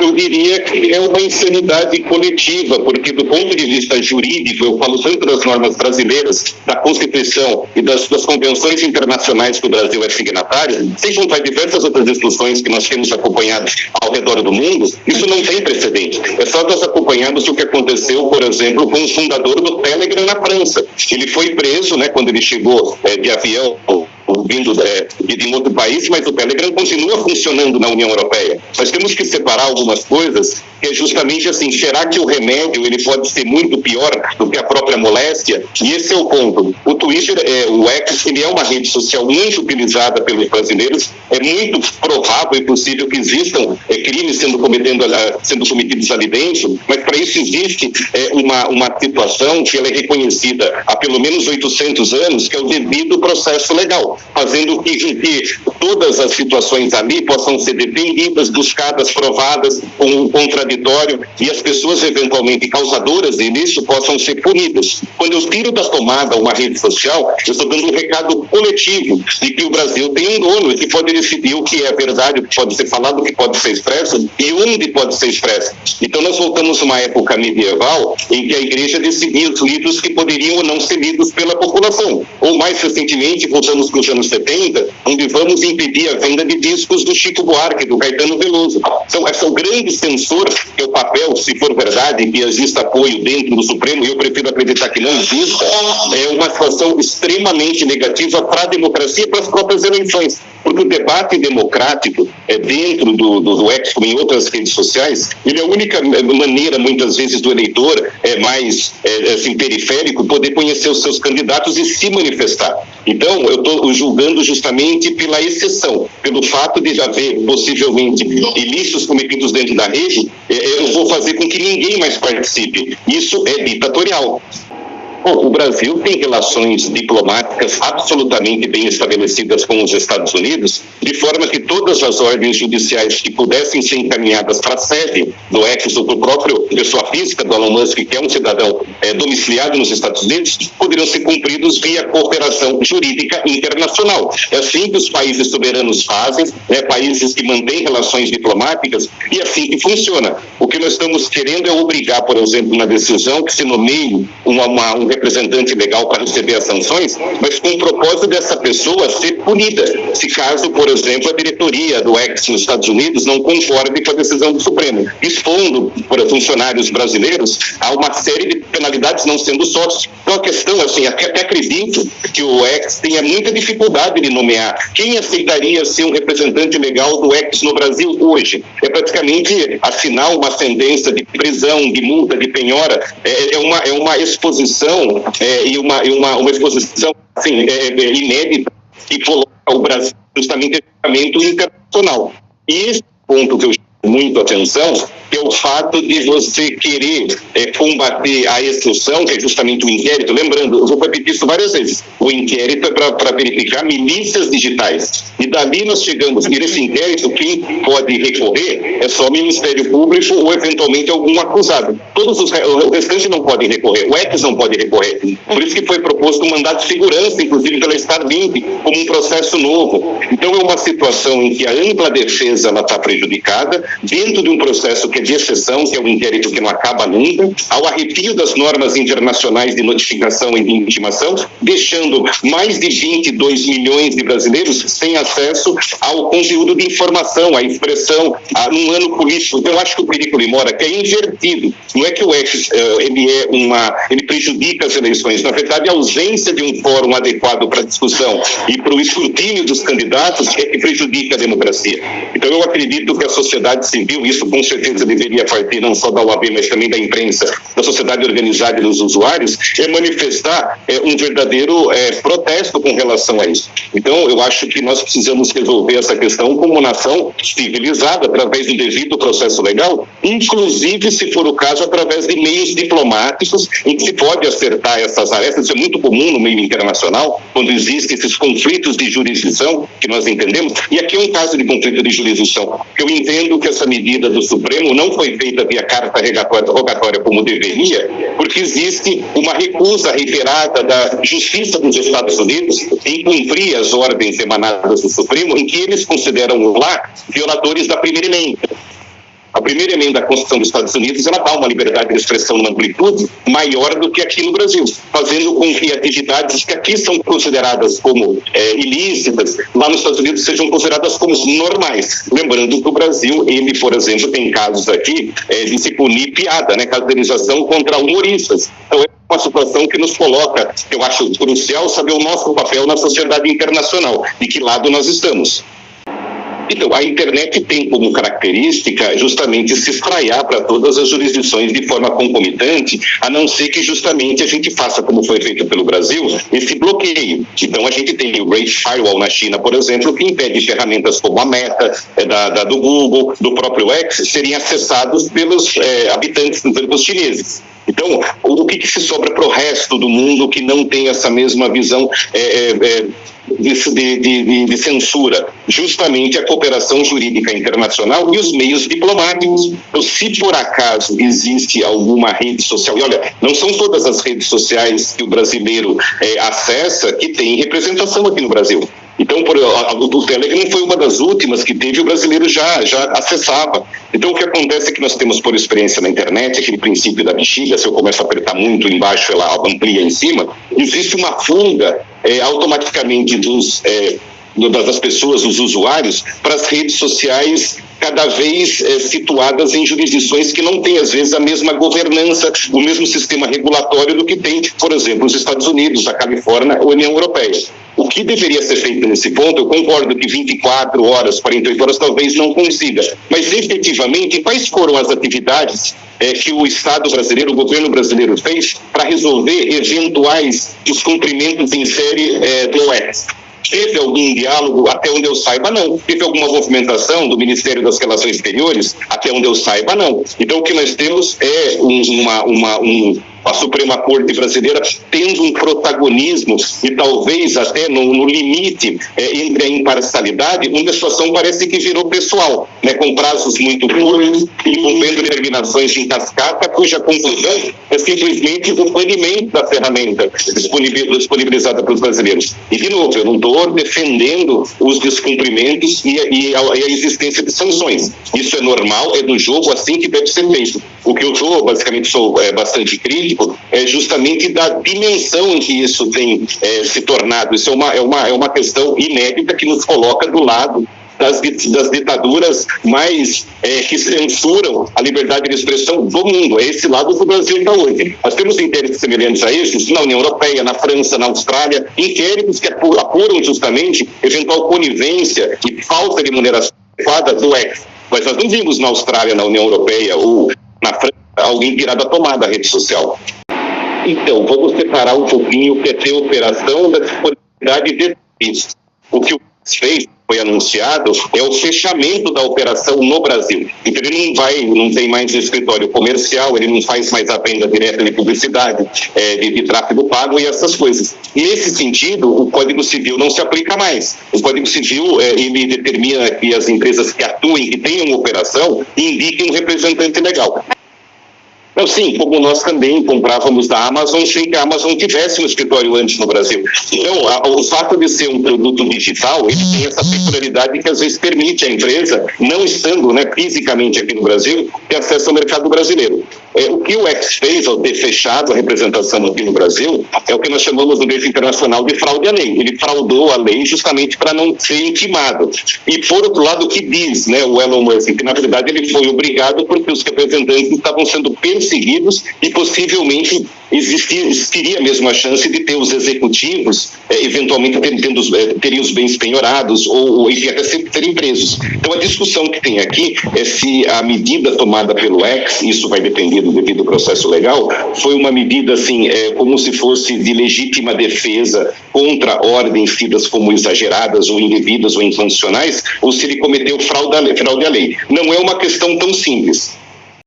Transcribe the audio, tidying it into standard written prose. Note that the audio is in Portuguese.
Eu diria que é uma insanidade coletiva, porque do ponto de vista jurídico, eu falo tanto das normas brasileiras, da Constituição e das convenções internacionais que o Brasil é signatário, sem juntar diversas outras discussões que nós temos acompanhado ao redor do mundo, isso não tem precedente. É só nós acompanharmos o que aconteceu, por exemplo, com o fundador do Telegram na França. Ele foi preso, né, quando ele chegou de avião, vindo de um outro país, mas o Telegram continua funcionando na União Europeia. Nós temos que separar algumas coisas, que é justamente assim, será que o remédio ele pode ser muito pior do que a própria moléstia? E esse é o ponto. O Twitter, o X, ele é uma rede social muito utilizada pelos brasileiros, é muito provável e possível que existam crimes sendo cometidos ali dentro, mas para isso existe uma situação que ela é reconhecida há pelo menos 800 anos, que é o devido processo legal, fazendo que todas as situações ali possam ser defendidas, buscadas, provadas com um contraditório e as pessoas eventualmente causadoras disso possam ser punidas. Quando eu tiro da tomada uma rede social, eu estou dando um recado coletivo de que o Brasil tem um dono e que pode decidir o que é verdade, o que pode ser falado, o que pode ser expresso e onde pode ser expresso. Então nós voltamos a uma época medieval em que a igreja decidia os livros que poderiam ou não ser lidos pela população. Ou mais recentemente, voltamos para os anos 70, onde vamos impedir a venda de discos do Chico Buarque, do Caetano Veloso. Então, esse é o grande censor, que é o papel, se for verdade, que exista apoio dentro do Supremo, e eu prefiro acreditar que não exista, é uma situação extremamente negativa para a democracia e para as próprias eleições. Porque o debate democrático, dentro do X, como em outras redes sociais, ele é a única maneira, muitas vezes, do eleitor mais assim, periférico poder conhecer os seus candidatos e se manifestar. Então, eu estou julgando justamente pela exceção, pelo fato de haver possivelmente ilícitos cometidos dentro da rede, eu vou fazer com que ninguém mais participe. Isso é ditatorial. Bom, o Brasil tem relações diplomáticas absolutamente bem estabelecidas com os Estados Unidos, de forma que todas as ordens judiciais que pudessem ser encaminhadas para a sede do X ou do próprio pessoa física do Elon Musk, que é um cidadão domiciliado nos Estados Unidos, poderiam ser cumpridos via cooperação jurídica internacional. É assim que os países soberanos fazem, países que mantêm relações diplomáticas, e assim que funciona. O que nós estamos querendo é obrigar, por exemplo, uma decisão que se nomeie um representante legal para receber as sanções, mas com o propósito dessa pessoa ser punida, se caso, por exemplo, a diretoria do X nos Estados Unidos não concorde com a decisão do Supremo, expondo para funcionários brasileiros a uma série de penalidades não sendo sócios. Então a questão, assim, até acredito que o X tenha muita dificuldade de nomear quem aceitaria ser um representante legal do X no Brasil hoje. É praticamente assinar uma sentença de prisão, de multa, de penhora, é uma exposição e uma exposição assim, inédita que coloca o Brasil justamente em julgamento internacional. E esse ponto que eu chamo muito atenção, que é o fato de você querer combater a extorsão, que é justamente o inquérito. Lembrando, eu vou repetir isso várias vezes, o inquérito é para verificar milícias digitais. E dali nós chegamos, e nesse inquérito, quem pode recorrer é só o Ministério Público ou, eventualmente, algum acusado. O restante não podem recorrer, o X não pode recorrer. Por isso que foi proposto um mandato de segurança, inclusive pela Starlink, como um processo novo. Então é uma situação em que a ampla defesa está prejudicada, dentro de um processo que é de exceção, que é um inquérito que não acaba nunca, ao arrepio das normas internacionais de notificação e de intimação, deixando mais de 22 milhões de brasileiros sem acesso ao conteúdo de informação, à expressão, num ano político. Então, eu acho que o perigo ele mora, que é invertido. Não é que o X ele prejudica as eleições. Na verdade, a ausência de um fórum adequado para a discussão e para o escrutínio dos candidatos é que prejudica a democracia. Então, eu acredito que a sociedade civil, isso com certeza deveria partir não só da OAB, mas também da imprensa, da sociedade organizada e dos usuários, manifestar um verdadeiro protesto com relação a isso. Então, eu acho que nós precisamos resolver essa questão como nação civilizada, através do devido processo legal, inclusive, se for o caso, através de meios diplomáticos, em que se pode acertar essas arestas. Isso é muito comum no meio internacional, quando existem esses conflitos de jurisdição, que nós entendemos, e aqui é um caso de conflito de jurisdição. Eu entendo que essa medida do Supremo não foi feita via carta rogatória como deveria, porque existe uma recusa reiterada da Justiça dos Estados Unidos em cumprir as ordens emanadas do Supremo, em que eles consideram lá violadores da primeira emenda. primeira emenda à Constituição dos Estados Unidos, ela dá uma liberdade de expressão numa amplitude maior do que aqui no Brasil, fazendo com que atividades que aqui são consideradas como ilícitas, lá nos Estados Unidos sejam consideradas como normais. Lembrando que o Brasil, ele, por exemplo, tem casos aqui de se punir piada, né, caracterização contra humoristas. Então, é uma situação que nos coloca, eu acho crucial saber o nosso papel na sociedade internacional, de que lado nós estamos. Então, a internet tem como característica justamente se espraiar para todas as jurisdições de forma concomitante, a não ser que justamente a gente faça, como foi feito pelo Brasil, esse bloqueio. Então, a gente tem o Great Firewall na China, por exemplo, que impede ferramentas como a Meta, do Google, do próprio X, serem acessados pelos habitantes, pelos chineses. Então, o que se sobra para o resto do mundo que não tem essa mesma visão de censura? Justamente a cooperação jurídica internacional e os meios diplomáticos. Então, se por acaso existe alguma rede social, e olha, não são todas as redes sociais que o brasileiro acessa que tem representação aqui no Brasil. Então, o Telegram foi uma das últimas que teve, o brasileiro já acessava. Então, o que acontece é que nós temos, por experiência na internet, aquele princípio da bexiga, se eu começo a apertar muito embaixo, ela amplia em cima, existe uma fuga automaticamente das pessoas, dos usuários, para as redes sociais cada vez situadas em jurisdições que não têm, às vezes, a mesma governança, o mesmo sistema regulatório do que tem, por exemplo, os Estados Unidos, a Califórnia ou a União Europeia. O que deveria ser feito nesse ponto, eu concordo que 24 horas, 48 horas talvez não consiga, mas efetivamente quais foram as atividades que o Estado brasileiro, o governo brasileiro fez para resolver eventuais descumprimentos em série do X? Teve algum diálogo? Até onde eu saiba, não. Teve alguma movimentação do Ministério das Relações Exteriores? Até onde eu saiba, não. Então, o que nós temos é a Suprema Corte brasileira tendo um protagonismo e talvez até no limite entre a imparcialidade, onde a situação parece que virou pessoal, né, com prazos muito curtos, envolvendo determinações em cascata, cuja conclusão é simplesmente o banimento da ferramenta disponibilizada para os brasileiros. E, de novo, eu não estou defendendo os descumprimentos e a existência de sanções. Isso é normal, é do jogo, assim que deve ser feito. O que eu sou bastante crítico é justamente da dimensão em que isso tem se tornado. Isso é uma questão inédita que nos coloca do lado das ditaduras mais que censuram a liberdade de expressão do mundo. É esse lado que o Brasil está hoje. Nós temos inquéritos semelhantes a esses na União Europeia, na França, na Austrália, inquéritos que apuram justamente eventual conivência e falta de remuneração adequada do X. Mas nós não vimos na Austrália, na União Europeia ou na França alguém virar da tomada da rede social. Então, vamos separar um pouquinho o que é ter operação da disponibilidade de serviços. O que o fez, foi anunciado, é o fechamento da operação no Brasil. Então ele não tem mais escritório comercial, ele não faz mais a venda direta de publicidade, de tráfego pago e essas coisas. Nesse sentido, o Código Civil não se aplica mais. O Código Civil, ele determina que as empresas que atuem, que tenham operação, indiquem um representante legal. Então, sim, como nós também comprávamos da Amazon sem que a Amazon tivesse um escritório antes no Brasil. Então, o fato de ser um produto digital, ele tem essa peculiaridade que às vezes permite à empresa, não estando fisicamente aqui no Brasil, ter acesso ao mercado brasileiro. O que o X fez ao ter fechado a representação aqui no Brasil é o que nós chamamos no direito internacional de fraude à lei. Ele fraudou a lei justamente para não ser intimado. E, por outro lado, o que diz o Elon Musk? Que, na verdade, ele foi obrigado porque os representantes estavam sendo perseguidos e, possivelmente, existiria mesmo a chance de ter os executivos, eventualmente, terem os bens penhorados ou enfim, até serem presos. Então, a discussão que tem aqui é se a medida tomada pelo X, isso vai depender do devido processo legal, foi uma medida assim, como se fosse de legítima defesa contra ordens tidas como exageradas ou indevidas ou inconstitucionais, ou se ele cometeu fraude à lei. Não é uma questão tão simples.